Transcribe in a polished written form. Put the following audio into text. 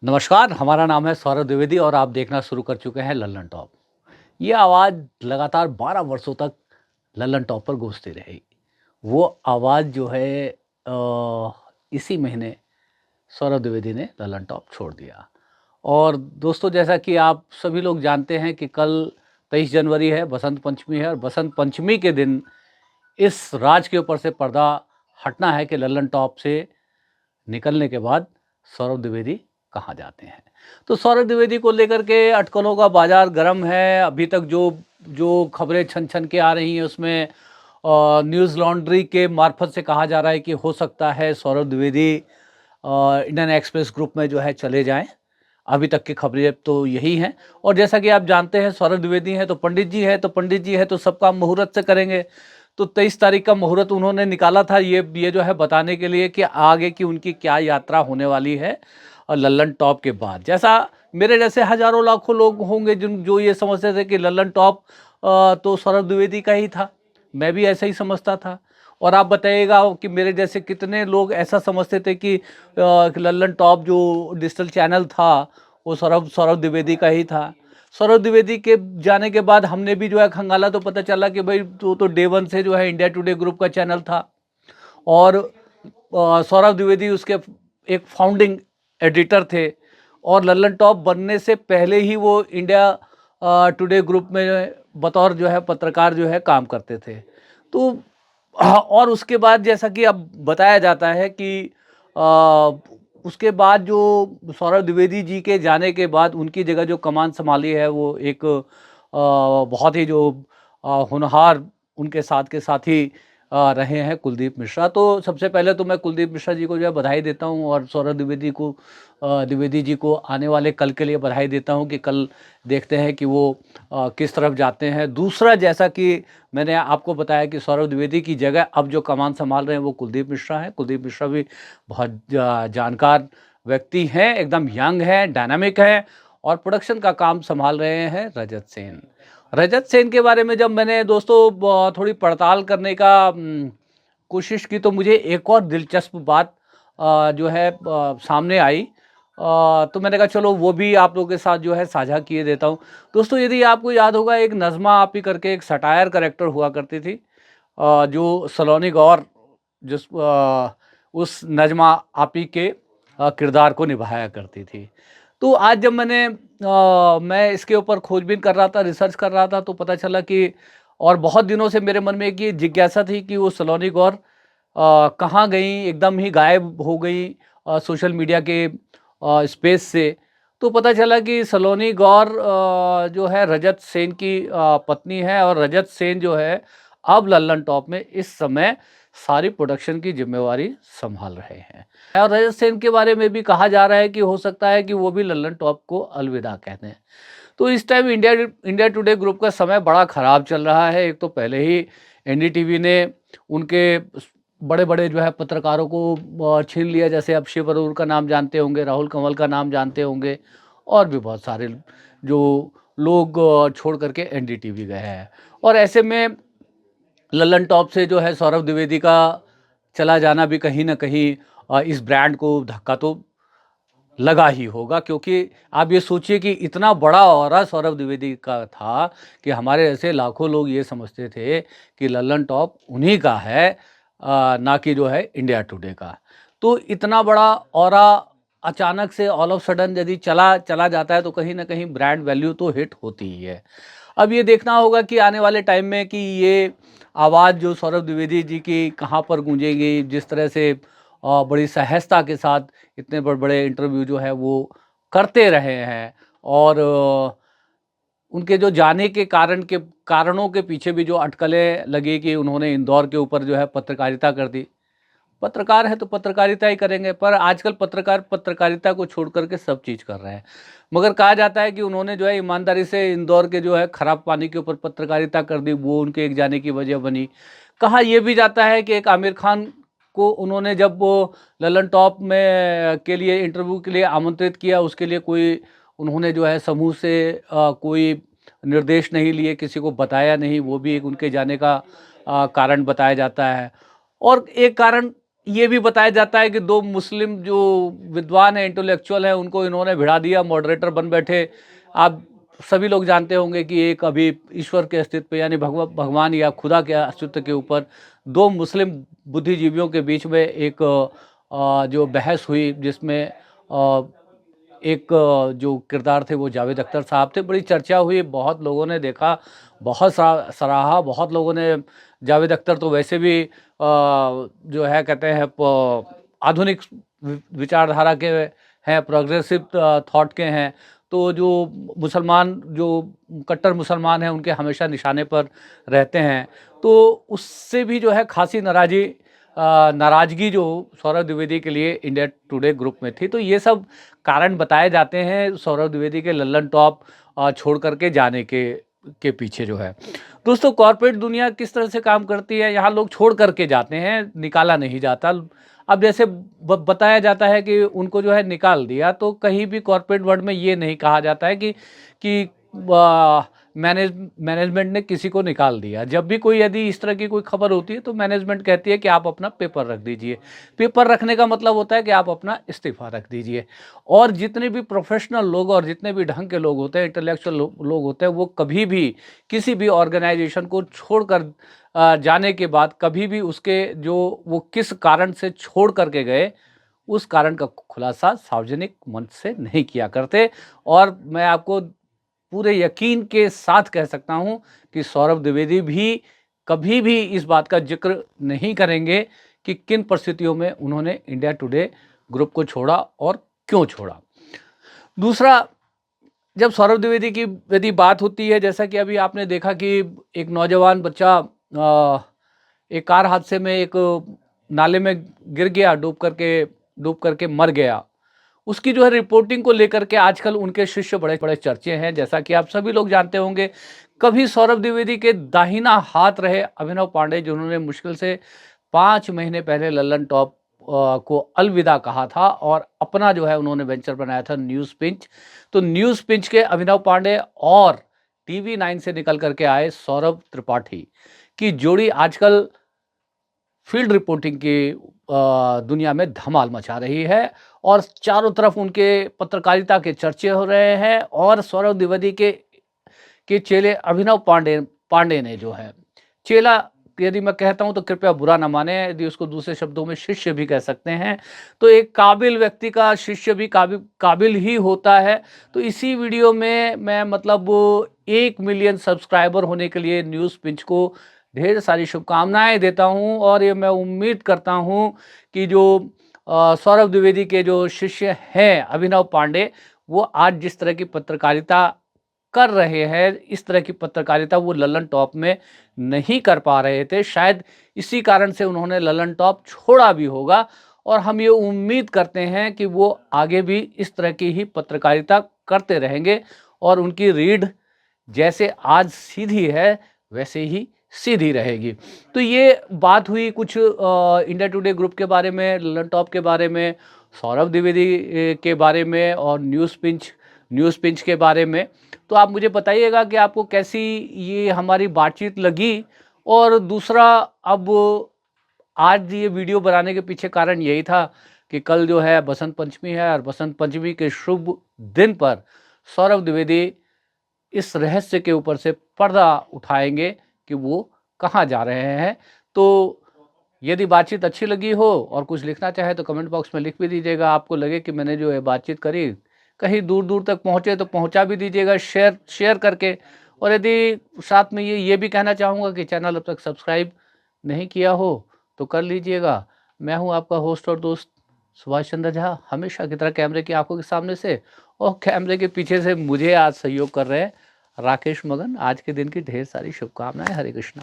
नमस्कार, हमारा नाम है सौरभ द्विवेदी और आप देखना शुरू कर चुके हैं लल्लन टॉप। ये आवाज़ लगातार 12 वर्षों तक लल्लन टॉप पर गूँजती रही। वो आवाज़ जो है इसी महीने सौरभ द्विवेदी ने लल्लन टॉप छोड़ दिया। और दोस्तों, जैसा कि आप सभी लोग जानते हैं कि कल 23 जनवरी है, बसंत पंचमी है और बसंत पंचमी के दिन इस राज के ऊपर से पर्दा हटना है कि लल्लन टॉप से निकलने के बाद सौरभ द्विवेदी कहाँ जाते हैं। तो सौरभ द्विवेदी को लेकर के अटकलों का बाज़ार गर्म है। अभी तक जो जो खबरें छन-छन के आ रही हैं उसमें न्यूज़ लॉन्ड्री के मार्फत से कहा जा रहा है कि हो सकता है Saurabh Dwivedi Indian express group में जो है चले जाएँ। अभी तक की खबरें तो यही हैं और जैसा कि आप जानते हैं सौरभ द्विवेदी हैं तो पंडित जी हैं, तो पंडित जी हैं तो सब काम मुहूर्त से करेंगे। तो 23 तारीख का मुहूर्त उन्होंने निकाला था ये जो है बताने के लिए कि आगे की उनकी क्या यात्रा होने वाली है लल्लन टॉप के बाद। जैसा मेरे जैसे हज़ारों लाखों लोग होंगे जो ये समझते थे कि लल्लन टॉप तो सौरभ द्विवेदी का ही था। मैं भी ऐसा ही समझता था। और आप बताइएगा कि मेरे जैसे कितने लोग ऐसा समझते थे कि लल्लन टॉप जो डिजिटल चैनल था वो सौरभ सौरभ द्विवेदी का ही था। सौरभ द्विवेदी के जाने के बाद हमने भी जो है खंगाला तो पता चला कि भाई तो डे वन से जो है इंडिया टुडे ग्रुप का चैनल था और सौरभ द्विवेदी उसके एक फाउंडिंग एडिटर थे और लल्लन टॉप बनने से पहले ही वो इंडिया टुडे ग्रुप में बतौर जो है पत्रकार जो है काम करते थे। तो और उसके बाद जैसा कि अब बताया जाता है कि उसके बाद जो सौरभ द्विवेदी जी के जाने के बाद उनकी जगह जो कमान संभाली है वो एक बहुत ही जो होनहार उनके साथ के साथी रहे हैं कुलदीप मिश्रा। तो सबसे पहले तो मैं कुलदीप मिश्रा जी को जो है बधाई देता हूँ और सौरभ द्विवेदी जी को आने वाले कल के लिए बधाई देता हूँ कि कल देखते हैं कि वो किस तरफ जाते हैं। दूसरा, जैसा कि मैंने आपको बताया कि सौरभ द्विवेदी की जगह अब जो कमान संभाल रहे हैं वो कुलदीप मिश्रा हैं। कुलदीप मिश्रा भी बहुत जानकार व्यक्ति हैं, एकदम यंग हैं, डायनामिक हैं और प्रोडक्शन का काम संभाल रहे हैं रजत सेन। रजत सेन के बारे में जब मैंने दोस्तों थोड़ी पड़ताल करने का कोशिश की तो मुझे एक और दिलचस्प बात जो है सामने आई। तो मैंने कहा चलो वो भी आप लोगों के साथ जो है साझा किए देता हूँ। दोस्तों, यदि आपको याद होगा एक नज़्मा आपी करके एक सटायर कैरेक्टर हुआ करती थी जो सलोनी गौर उस नज़्मा आपी के किरदार को निभाया करती थी। तो आज जब मैं इसके ऊपर खोजबीन कर रहा था, रिसर्च कर रहा था तो पता चला कि और बहुत दिनों से मेरे मन में एक ये जिज्ञासा थी कि वो सलोनी कौर कहाँ गईं, एकदम ही गायब हो गईं सोशल मीडिया के स्पेस से। तो पता चला कि सलोनी गौर जो है रजत सेन की पत्नी है और रजत सेन जो है अब लल्लन टॉप में इस समय सारी प्रोडक्शन की ज़िम्मेवारी सँभाल रहे हैं। और रजत सेन के बारे में भी कहा जा रहा है कि हो सकता है कि वो भी लल्लन टॉप को अलविदा कह दें। तो इस टाइम इंडिया टुडे ग्रुप का समय बड़ा ख़राब चल रहा है। एक तो पहले ही एनडीटीवी ने उनके बड़े-बड़े जो है पत्रकारों को छीन लिया, जैसे अब शिव अरोड़ का नाम जानते होंगे, राहुल कंवल का नाम जानते होंगे और भी बहुत सारे जो लोग छोड़ कर के एनडीटीवी गए हैं। और ऐसे में लल्लन टॉप से जो है सौरभ द्विवेदी का चला जाना भी कहीं न कहीं इस ब्रांड को धक्का तो लगा ही होगा, क्योंकि आप ये सोचिए कि इतना बड़ा ऑरा सौरभ द्विवेदी का था कि हमारे ऐसे लाखों लोग ये समझते थे कि लल्लन टॉप उन्हीं का है, ना कि जो है इंडिया टुडे का। तो इतना बड़ा ऑरा अचानक से ऑल ऑफ सडन यदि चला चला जाता है तो कहीं न कहीं ब्रांड वैल्यू तो हिट होती ही है। अब ये देखना होगा कि आने वाले टाइम में कि ये आवाज़ जो सौरभ द्विवेदी जी की कहाँ पर गूंजेगी, जिस तरह से बड़ी सहजता के साथ इतने बड़े-बड़े इंटरव्यू जो है वो करते रहे हैं और उनके जो जाने के कारणों के पीछे भी जो अटकलें लगी कि उन्होंने इंदौर के ऊपर जो है पत्रकारिता कर दी। पत्रकार हैं तो पत्रकारिता ही करेंगे, पर आजकल पत्रकार पत्रकारिता को छोड़ कर के सब चीज़ कर रहे हैं। मगर कहा जाता है कि उन्होंने जो है ईमानदारी से इंदौर के जो है खराब पानी के ऊपर पत्रकारिता कर दी, वो उनके एक जाने की वजह बनी। कहा ये भी जाता है कि एक आमिर खान को उन्होंने जब वो लल्लन टॉप में के लिए इंटरव्यू के लिए आमंत्रित किया, उसके लिए कोई उन्होंने जो है समूह से कोई निर्देश नहीं लिए, किसी को बताया नहीं, वो भी एक उनके जाने का कारण बताया जाता है। और एक कारण ये भी बताया जाता है कि 2 मुस्लिम जो विद्वान हैं, इंटेलेक्चुअल हैं, उनको इन्होंने भिड़ा दिया, मॉडरेटर बन बैठे। आप सभी लोग जानते होंगे कि एक अभी ईश्वर के अस्तित्व यानी भगवान या खुदा के अस्तित्व के ऊपर 2 मुस्लिम बुद्धिजीवियों के बीच में एक जो बहस हुई, जिसमें एक जो किरदार थे वो जावेद अख्तर साहब थे। बड़ी चर्चा हुई, बहुत लोगों ने देखा, बहुत सराहा। बहुत लोगों ने, जावेद अख्तर तो वैसे भी जो है कहते हैं आधुनिक विचारधारा के हैं, प्रोग्रेसिव थॉट के हैं। तो जो मुसलमान, जो कट्टर मुसलमान हैं, उनके हमेशा निशाने पर रहते हैं। तो उससे भी जो है खासी नाराज़गी जो सौरभ द्विवेदी के लिए इंडिया टुडे ग्रुप में थी। तो ये सब कारण बताए जाते हैं सौरभ द्विवेदी के लल्लन टॉप छोड़ करके जाने के पीछे जो है। दोस्तों, कॉर्पोरेट दुनिया किस तरह से काम करती है, यहाँ लोग छोड़ करके जाते हैं, निकाला नहीं जाता। अब जैसे बताया जाता है कि उनको जो है निकाल दिया, तो कहीं भी कॉर्पोरेट वर्ल्ड में ये नहीं कहा जाता है कि मैनेजमेंट ने किसी को निकाल दिया। जब भी कोई, यदि इस तरह की कोई खबर होती है, तो मैनेजमेंट कहती है कि आप अपना पेपर रख दीजिए। पेपर रखने का मतलब होता है कि आप अपना इस्तीफा रख दीजिए। और जितने भी प्रोफेशनल लोग और जितने भी ढंग के लोग होते हैं, इंटेलेक्चुअल लोग होते हैं, वो कभी भी किसी भी ऑर्गेनाइजेशन को छोड़कर जाने के बाद कभी भी उसके जो वो किस कारण से छोड़ करके गए, उस कारण का खुलासा सार्वजनिक मंच से नहीं किया करते। और मैं आपको पूरे यकीन के साथ कह सकता हूं कि सौरभ द्विवेदी भी कभी भी इस बात का जिक्र नहीं करेंगे कि किन परिस्थितियों में उन्होंने इंडिया टुडे ग्रुप को छोड़ा और क्यों छोड़ा। दूसरा, जब सौरभ द्विवेदी की यदि बात होती है, जैसा कि अभी आपने देखा कि एक नौजवान बच्चा एक कार हादसे में एक नाले में गिर गया, डूब करके मर गया। उसकी जो है रिपोर्टिंग को लेकर के आजकल उनके शिष्य बड़े बड़े चर्चे हैं। जैसा कि आप सभी लोग जानते होंगे, कभी सौरभ द्विवेदी के दाहिना हाथ रहे अभिनव पांडे, जिन्होंने मुश्किल से 5 महीने पहले लल्लन टॉप को अलविदा कहा था और अपना जो है उन्होंने वेंचर बनाया था न्यूज़ पिंच। तो न्यूज़ पिंच के अभिनव पांडे और टीवी 9 से निकल करके आए सौरभ त्रिपाठी की जोड़ी आजकल फील्ड रिपोर्टिंग की दुनिया में धमाल मचा रही है और चारों तरफ उनके पत्रकारिता के चर्चे हो रहे हैं। और सौरभ द्विवेदी के चेले अभिनव पांडे ने जो है, चेला यदि मैं कहता हूं तो कृपया बुरा ना माने, यदि उसको दूसरे शब्दों में शिष्य भी कह सकते हैं, तो एक काबिल व्यक्ति का शिष्य भी काबिल ही होता है। तो इसी वीडियो में मैं मतलब 1 मिलियन सब्सक्राइबर होने के लिए न्यूज़ पिंच को ढेर सारी शुभकामनाएं देता हूं। और ये मैं उम्मीद करता हूं कि जो सौरभ द्विवेदी के जो शिष्य हैं अभिनव पांडे, वो आज जिस तरह की पत्रकारिता कर रहे हैं, इस तरह की पत्रकारिता वो लल्लन टॉप में नहीं कर पा रहे थे। शायद इसी कारण से उन्होंने लल्लन टॉप छोड़ा भी होगा। और हम ये उम्मीद करते हैं कि वो आगे भी इस तरह की ही पत्रकारिता करते रहेंगे और उनकी रीढ़ जैसे आज सीधी है वैसे ही सीधी रहेगी। तो ये बात हुई कुछ इंडिया टुडे ग्रुप के बारे में, लल्लन टॉप के बारे में, सौरभ द्विवेदी के बारे में और न्यूज़ पिंच के बारे में। तो आप मुझे बताइएगा कि आपको कैसी ये हमारी बातचीत लगी। और दूसरा, अब आज ये वीडियो बनाने के पीछे कारण यही था कि कल जो है बसंत पंचमी है और बसंत पंचमी के शुभ दिन पर सौरभ द्विवेदी इस रहस्य के ऊपर से पर्दा उठाएंगे कि वो कहाँ जा रहे हैं। तो यदि बातचीत अच्छी लगी हो और कुछ लिखना चाहे तो कमेंट बॉक्स में लिख भी दीजिएगा। आपको लगे कि मैंने जो है बातचीत करी कहीं दूर दूर तक पहुँचे तो पहुँचा भी दीजिएगा शेयर करके। और यदि साथ में ये भी कहना चाहूँगा कि चैनल अब तक सब्सक्राइब नहीं किया हो तो कर लीजिएगा। मैं हूँ आपका होस्ट और दोस्त सुभाष चंद्र झा, हमेशा की तरह कैमरे की आंखों के सामने से, और कैमरे के पीछे से मुझे आज सहयोग कर रहे हैं राकेश मगन। आज के दिन की ढेर सारी शुभकामनाएं। हरे कृष्णा।